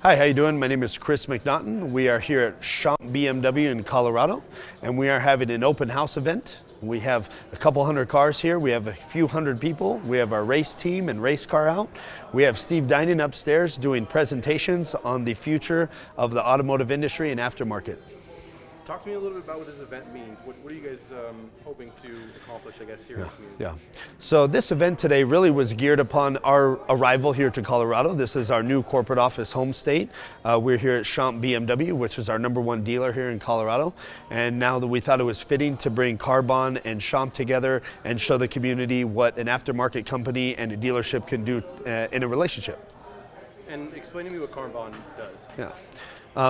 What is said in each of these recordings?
Hi, how you doing? My name is Chris McNaughton. We are here at Schomp BMW in Colorado, and we are having an open house event. We have a couple hundred cars here. We have a few hundred people. We have our race team and race car out. We have Steve Dinan upstairs doing presentations on the future of the automotive industry and aftermarket. Talk to me a little bit about what this event means. What are you guys hoping to accomplish, I guess, here in the community? Yeah. So this event today really was geared upon our arrival here to Colorado. This is our new corporate office home state. We're here at Schomp BMW, which is our #1 dealer here in Colorado. And now that we thought it was fitting to bring CarBahn and Schomp together and show the community what an aftermarket company and a dealership can do in a relationship. And explain to me what CarBahn does. Yeah.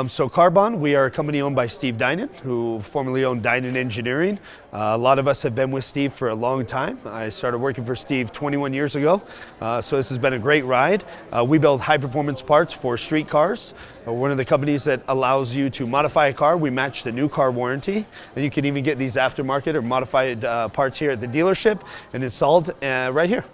So CarBahn, we are a company owned by Steve Dinan, who formerly owned Dinan Engineering. A lot of us have been with Steve for a long time. I started working for Steve 21 years ago, so this has been a great ride. We build high performance parts for street cars. One of the companies that allows you to modify a car. We match the new car warranty, and you can even get these aftermarket or modified parts here at the dealership and installed right here.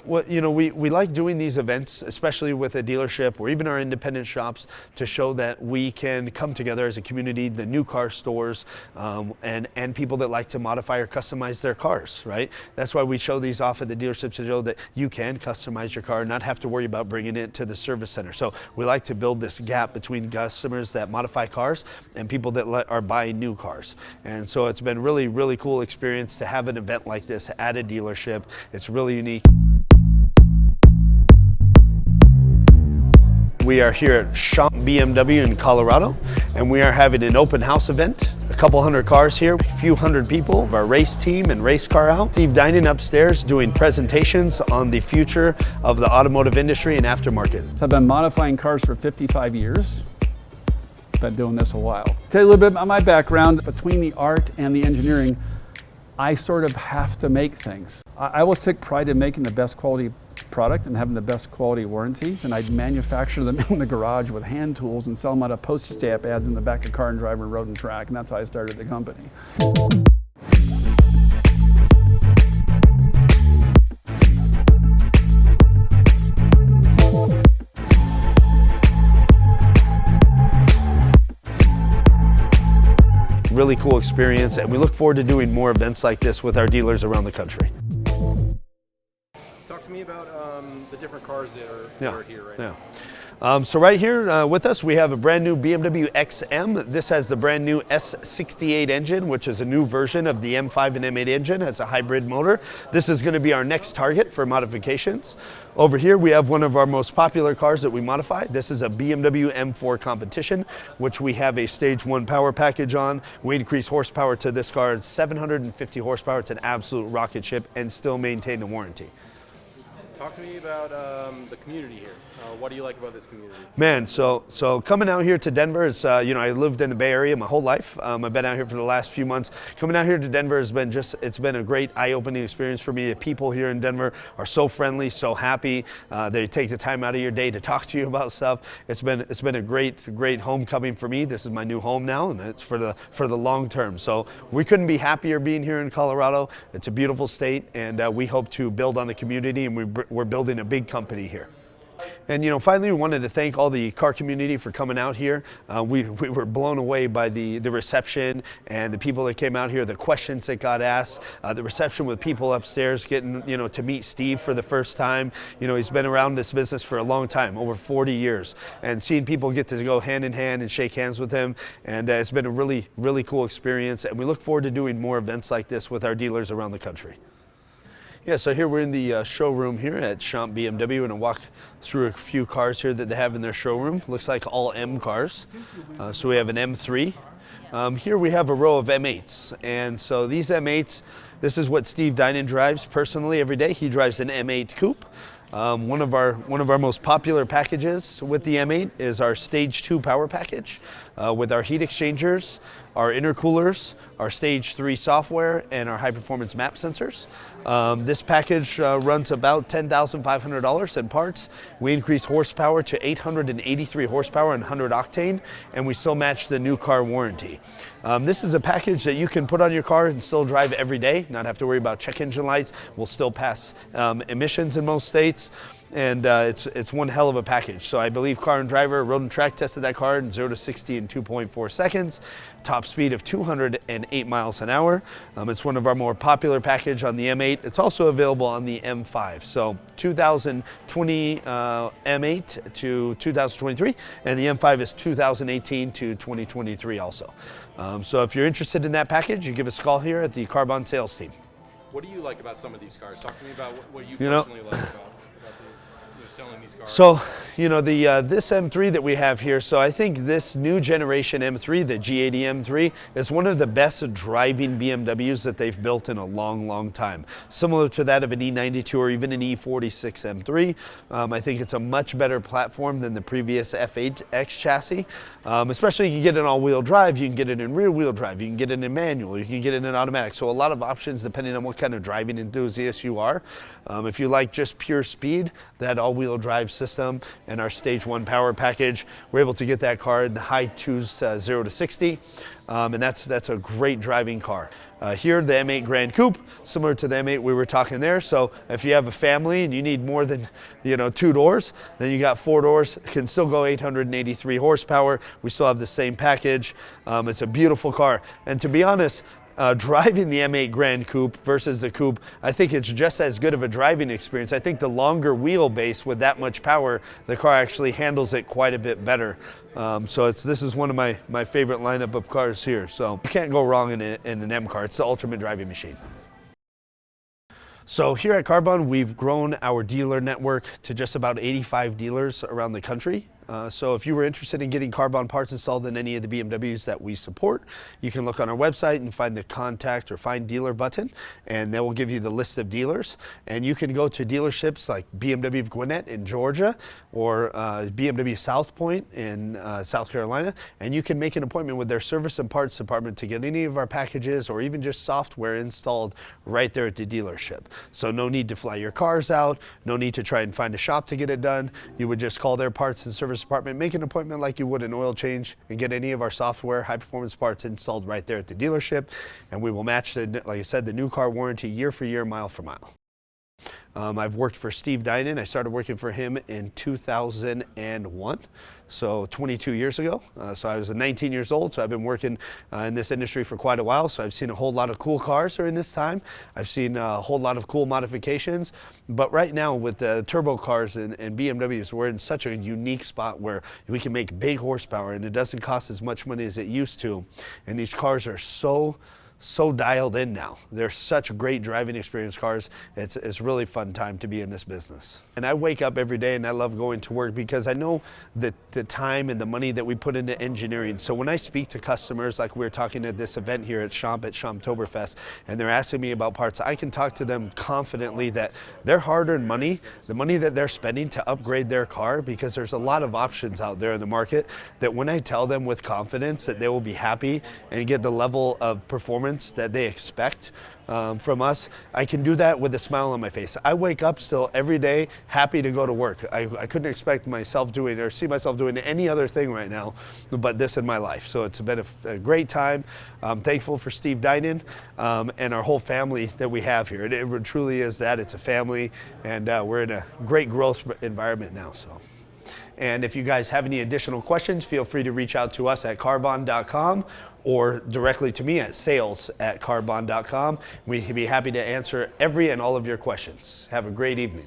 Well, you know, we like doing these events, especially with a dealership or even our independent shops, to show that we can come together as a community, the new car stores, and people that like to modify or customize their cars, right? That's why we show these off at the dealerships to show that you can customize your car and not have to worry about bringing it to the service center. So we like to build this gap between customers that modify cars and people that are buying new cars. And so it's been really, really cool experience to have an event like this at a dealership. It's really unique. We are here at Schomp BMW in Colorado, and we are having an open house event. A couple hundred cars here, a few hundred people, our race team and race car out. Steve Dinan upstairs doing presentations on the future of the automotive industry and aftermarket. I've been modifying cars for 55 years. Been doing this a while. Tell you a little bit about my background. Between the art and the engineering, I sort of have to make things. I will take pride in making the best quality product and having the best quality warranties, and I'd manufacture them in the garage with hand tools and sell them out of postage stamp ads in the back of Car and Driver, Road and Track, and that's how I started the company. Really cool experience, and we look forward to doing more events like this with our dealers around the country. Talk to me about the different cars that are here right now. So right here with us, we have a brand new BMW XM. This has the brand new S68 engine, which is a new version of the M5 and M8 engine. It's a hybrid motor. This is going to be our next target for modifications. Over here, we have one of our most popular cars that we modify. This is a BMW M4 Competition, which we have a stage 1 power package on. We increase horsepower to this car, 750 horsepower. It's an absolute rocket ship and still maintain the warranty. Talk to me about the community here. What do you like about this community? Man, so coming out here to Denver is, you know, I lived in the Bay Area my whole life. I've been out here for the last few months. Coming out here to Denver has been it's been a great eye-opening experience for me. The people here in Denver are so friendly, so happy. They take the time out of your day to talk to you about stuff. It's been a great homecoming for me. This is my new home now, and it's for the long term. So we couldn't be happier being here in Colorado. It's a beautiful state, and we hope to build on the community, and we're building a big company here. And you know, finally, we wanted to thank all the car community for coming out here. We were blown away by the reception and the people that came out here, the questions that got asked, the reception with people upstairs getting, you know, to meet Steve for the first time. You know, he's been around this business for a long time, over 40 years, and seeing people get to go hand in hand and shake hands with him, and it's been a really, really cool experience, and we look forward to doing more events like this with our dealers around the country. Yeah, so here we're in the showroom here at Schomp BMW. We're going to walk through a few cars here that they have in their showroom. Looks like all M cars. So we have an M3. Here we have a row of M8s. And so these M8s, this is what Steve Dinan drives personally every day. He drives an M8 Coupe. One of our most popular packages with the M8 is our Stage 2 power package with our heat exchangers, our intercoolers, our Stage 3 software, and our high-performance map sensors. This package runs about $10,500 in parts. We increase horsepower to 883 horsepower and 100 octane, and we still match the new car warranty. This is a package that you can put on your car and still drive every day, not have to worry about check engine lights. We'll still pass emissions in most states. and it's one hell of a package. So I believe Car and Driver Road and Track tested that car in 0 to 60 in 2.4 seconds, top speed of 208 miles an hour. It's one of our more popular package on the M8. It's also available on the M5. So 2020 M8 to 2023, and the M5 is 2018 to 2023 also. So if you're interested in that package, you give us a call here at the CarBahn sales team. What do you like about some of these cars? Talk to me about what you personally like about selling these cars. So, this M3 that we have here, so I think this new generation M3, the G80 M3, is one of the best driving BMWs that they've built in a long, long time. Similar to that of an E92 or even an E46 M3. I think it's a much better platform than the previous F8X chassis. Especially you can get it in all-wheel drive, you can get it in rear-wheel drive, you can get it in manual, you can get it in automatic. So a lot of options depending on what kind of driving enthusiast you are. If you like just pure speed, that all-wheel drive system and our Stage 1 power package, we're able to get that car in the high 2s, 0 to 60, and that's a great driving car. Here, the M8 Grand Coupe, similar to the M8 we were talking there. So if you have a family and you need more than 2 doors, then you got 4 doors. It can still go 883 horsepower. We still have the same package. It's a beautiful car, and to be honest, driving the M8 Grand Coupe versus the Coupe, I think it's just as good of a driving experience. I think the longer wheelbase with that much power, the car actually handles it quite a bit better. So this is one of my favorite lineup of cars here. So you can't go wrong in an M car. It's the ultimate driving machine. So here at CarBahn, we've grown our dealer network to just about 85 dealers around the country. So if you were interested in getting CarBahn parts installed in any of the BMWs that we support, you can look on our website and find the contact or find dealer button, and that will give you the list of dealers. And you can go to dealerships like BMW of Gwinnett in Georgia or BMW South Point in South Carolina, and you can make an appointment with their service and parts department to get any of our packages or even just software installed right there at the dealership. So no need to fly your cars out, no need to try and find a shop to get it done. You would just call their parts and service department, make an appointment like you would an oil change, and get any of our software, high performance parts installed right there at the dealership, and we will match like I said, the new car warranty year for year, mile for mile. I've worked for Steve Dinan. I started working for him in 2001, so 22 years ago. So I was 19 years old, so I've been working in this industry for quite a while. So I've seen a whole lot of cool cars during this time. I've seen a whole lot of cool modifications. But right now with the turbo cars and BMWs, we're in such a unique spot where we can make big horsepower and it doesn't cost as much money as it used to. And these cars are so dialed in now. They're such great driving experience cars. It's really fun time to be in this business. And I wake up every day and I love going to work because I know that the time and the money that we put into engineering. So when I speak to customers, like we were talking at this event here at Schomp, at Schomptoberfest, and they're asking me about parts, I can talk to them confidently that their hard-earned money, the money that they're spending to upgrade their car, because there's a lot of options out there in the market, that when I tell them with confidence that they will be happy and get the level of performance that they expect from us, I can do that with a smile on my face. I wake up still every day happy to go to work. I couldn't expect myself doing or see myself doing any other thing right now but this in my life. So it's been a great time. I'm thankful for Steve Dinan and our whole family that we have here. It truly is that. It's a family, and we're in a great growth environment now. So. And if you guys have any additional questions, feel free to reach out to us at carbahn.com or directly to me at sales@carbahn.com. We'd be happy to answer every and all of your questions. Have a great evening.